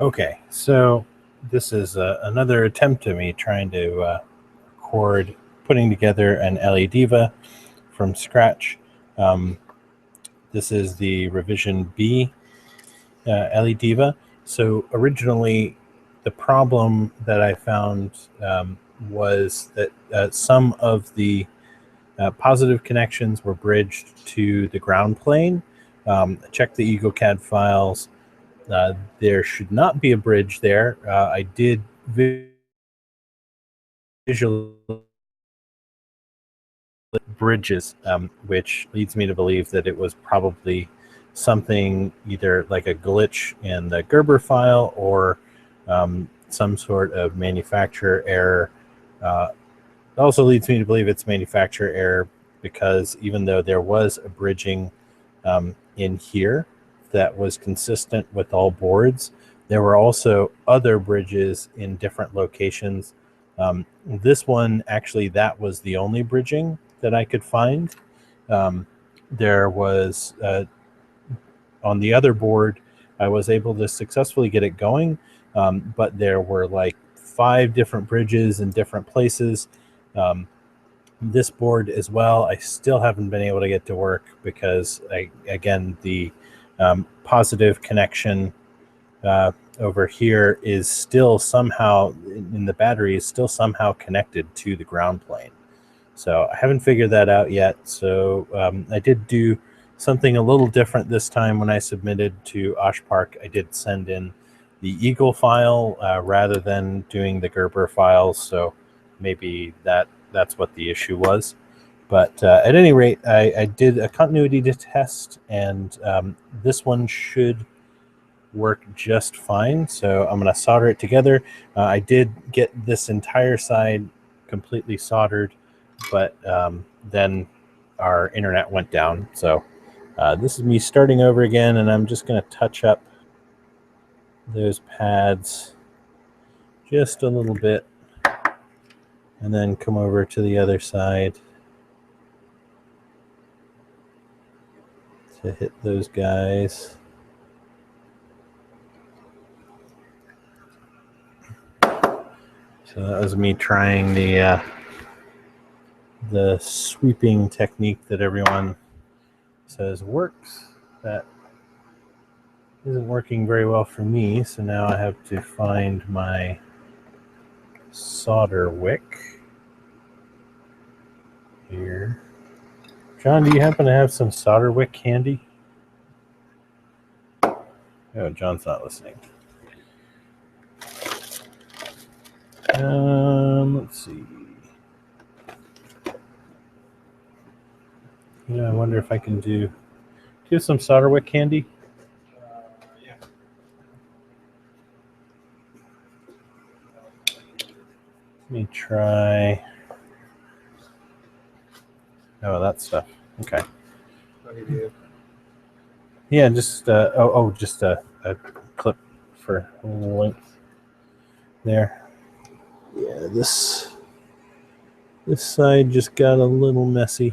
Okay, so this is another attempt of me trying to record putting together an LEDiva from scratch. This is the revision B LEDiva. So originally, the problem that I found was that some of the positive connections were bridged to the ground plane. Check the EagleCAD files. There should not be a bridge there. I did visually bridges, which leads me to believe that it was probably something either like a glitch in the Gerber file or some sort of manufacturer error. It also leads me to believe it's manufacturer error because even though there was a bridging in here that was consistent with all boards, there were also other bridges in different locations. This one, actually, that was the only bridging that I could find. There was, on the other board, I was able to successfully get it going, but there were like 5 different bridges in different places. This board as well, I still haven't been able to get to work because, again, the positive connection over here is still somehow, in the battery, is still somehow connected to the ground plane. So I haven't figured that out yet. So I did do something a little different this time when I submitted to OshPark. I did send in the Eagle file rather than doing the Gerber files. So maybe that's what the issue was. But at any rate, I did a continuity test, and this one should work just fine. So I'm going to solder it together. I did get this entire side completely soldered, but then our internet went down. So this is me starting over again, and I'm just going to touch up those pads just a little bit and then come over to the other side to hit those guys. So that was me trying the sweeping technique that everyone says works. That isn't working very well for me, so now I have to find my solder wick here. John, do you happen to have some solder wick handy? Oh, John's not listening. Let's see. I wonder if I can do you have some solder wick handy? Yeah. Let me try. Oh, that stuff. Okay. What do you do? Yeah, just just a clip for length there. Yeah, this side just got a little messy.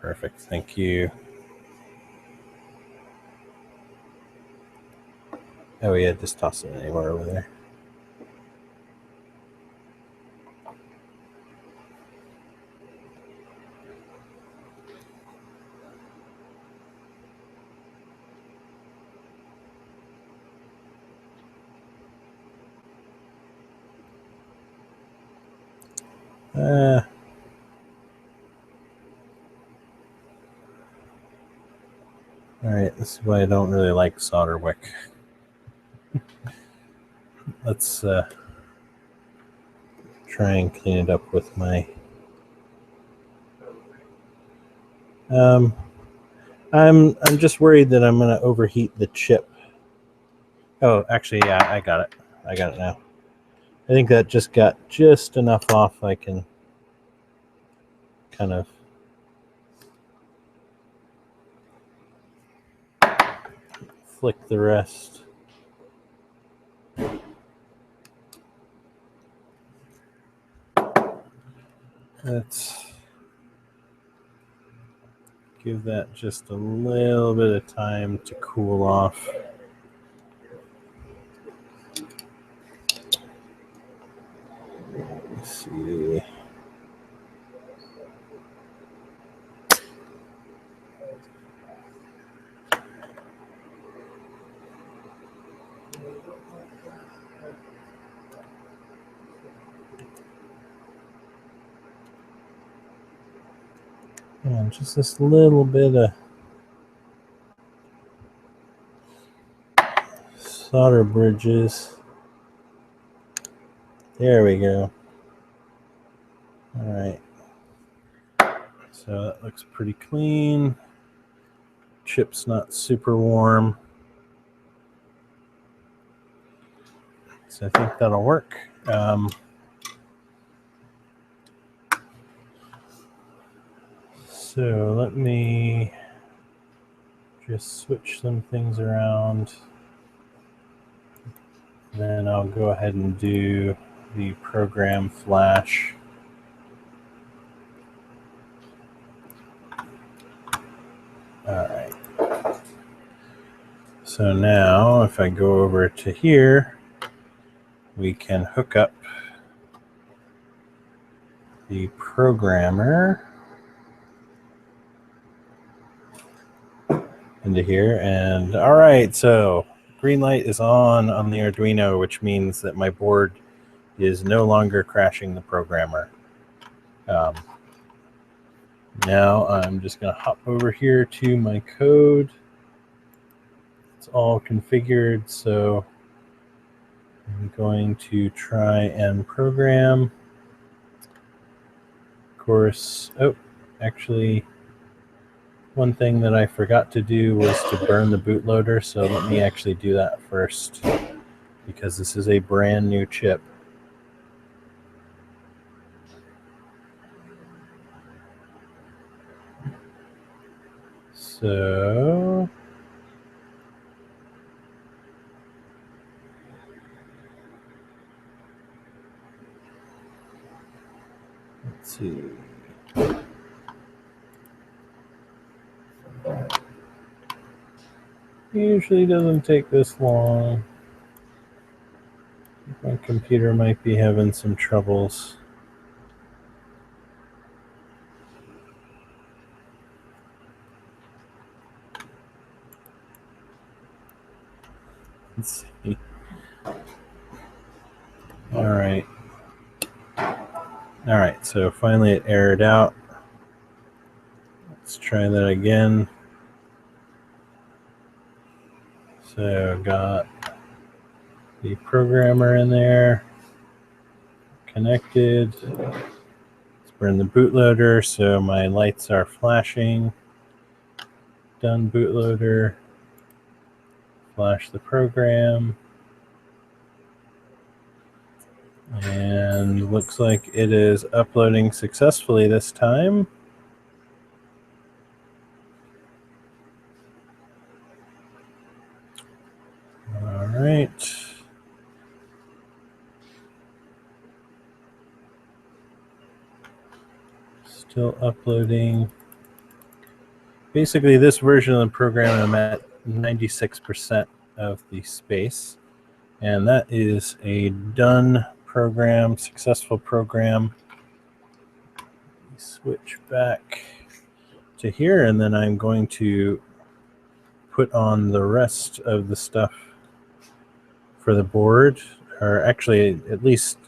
Perfect, thank you. Oh yeah, just toss it anywhere over there. Alright, this is why I don't really like solder wick. Let's try and clean it up with my I'm just worried that I'm gonna overheat the chip. Oh, actually, yeah, I got it. I got it now. I think that just got just enough off I can kind of flick the rest. Let's give that just a little bit of time to cool off. Let's see. And just this little bit of solder bridges. There we go. All right. So that looks pretty clean. Chip's not super warm. So I think that'll work. So let me just switch some things around. Then I'll go ahead and do the program flash. All right. So now if I go over to here, we can hook up the programmer into here. And all right, so green light is on the Arduino, which means that my board is no longer crashing the programmer. Now I'm just going to hop over here to my code. It's all configured, so I'm going to try and program. Of course, oh, actually, one thing that I forgot to do was to burn the bootloader, so let me actually do that first, because this is a brand new chip. So let's see. Usually doesn't take this long. My computer might be having some troubles. Let's see. All right. All right, so finally it errored out. Let's try that again. So got the programmer in there, connected. Let's burn the bootloader so my lights are flashing. Done bootloader. Flash the program. And looks like it is uploading successfully this time. All right. Still uploading. Basically, this version of the program, I'm at 96% of the space. And that is a done program, successful program. Switch back to here, and then I'm going to put on the rest of the stuff for the board, or actually at least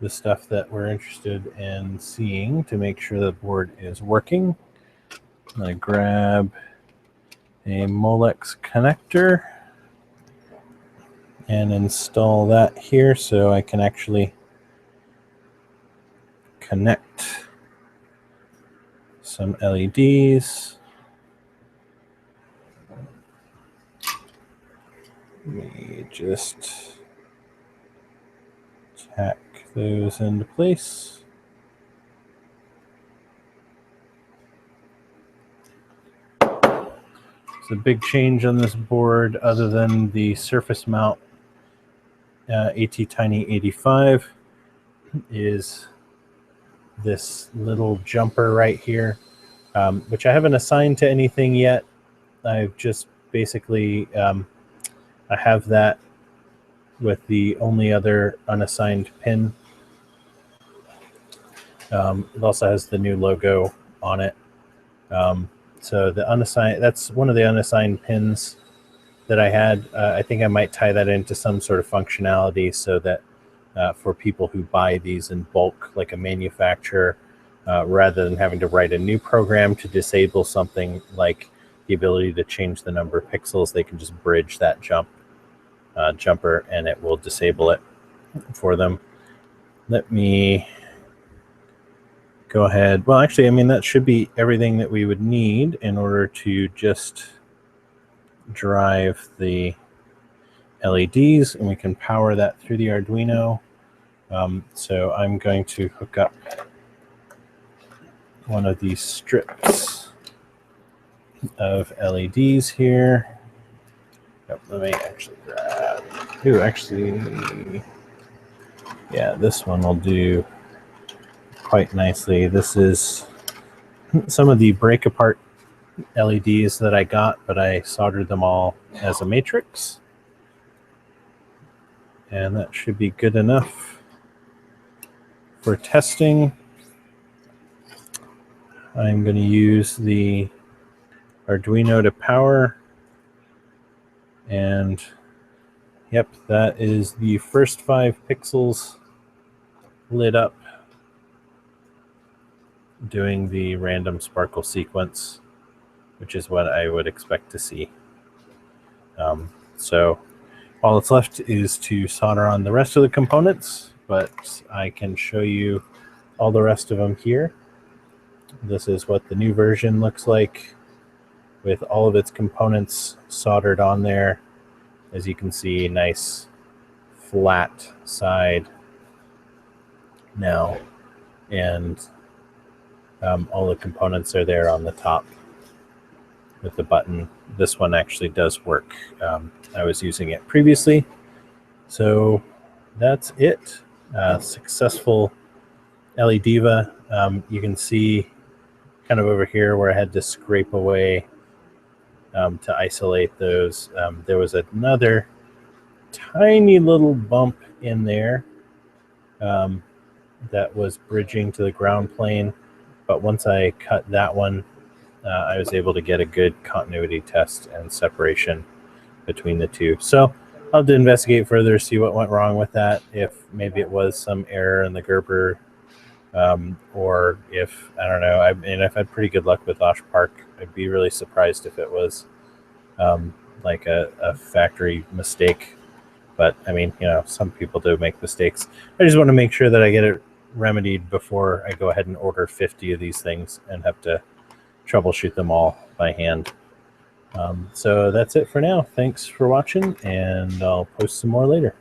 the stuff that we're interested in seeing to make sure the board is working. I'm going to grab a Molex connector and install that here so I can actually connect some LEDs. Let me just tack those into place. It's a big change on this board other than the surface mount AT Tiny 85 is this little jumper right here, which I haven't assigned to anything yet. I've just basically, I have that with the only other unassigned pin. It also has the new logo on it. So the unassigned, that's one of the unassigned pins that I had. I think I might tie that into some sort of functionality so that for people who buy these in bulk, like a manufacturer, rather than having to write a new program to disable something like the ability to change the number of pixels, they can just bridge that jumper and it will disable it for them. Let me go ahead. Well, actually, I mean, that should be everything that we would need in order to just drive the LEDs, and we can power that through the Arduino. So I'm going to hook up one of these strips of LEDs here. Yep, let me actually grab. Ooh, actually, yeah, this one will do quite nicely. This is some of the break apart LEDs that I got, but I soldered them all as a matrix. And that should be good enough for testing. I'm going to use the Arduino to power. And yep, that is the first 5 pixels lit up, doing the random sparkle sequence, which is what I would expect to see. So all that's left is to solder on the rest of the components, but I can show you all the rest of them here. This is what the new version looks like with all of its components soldered on there. As you can see, nice flat side now, and all the components are there on the top with the button. This one actually does work. I was using it previously. So that's it. Successful LEDiva. You can see kind of over here where I had to scrape away to isolate those. There was another tiny little bump in there that was bridging to the ground plane, but once I cut that one, I was able to get a good continuity test and separation between the two. So I'll have to investigate further, see what went wrong with that, if maybe it was some error in the Gerber, or if, I don't know, I've had pretty good luck with Osh Park. I'd be really surprised if it was like a factory mistake. But I mean, you know, some people do make mistakes. I just want to make sure that I get it remedied before I go ahead and order 50 of these things and have to troubleshoot them all by hand. So that's it for now. Thanks for watching, and I'll post some more later.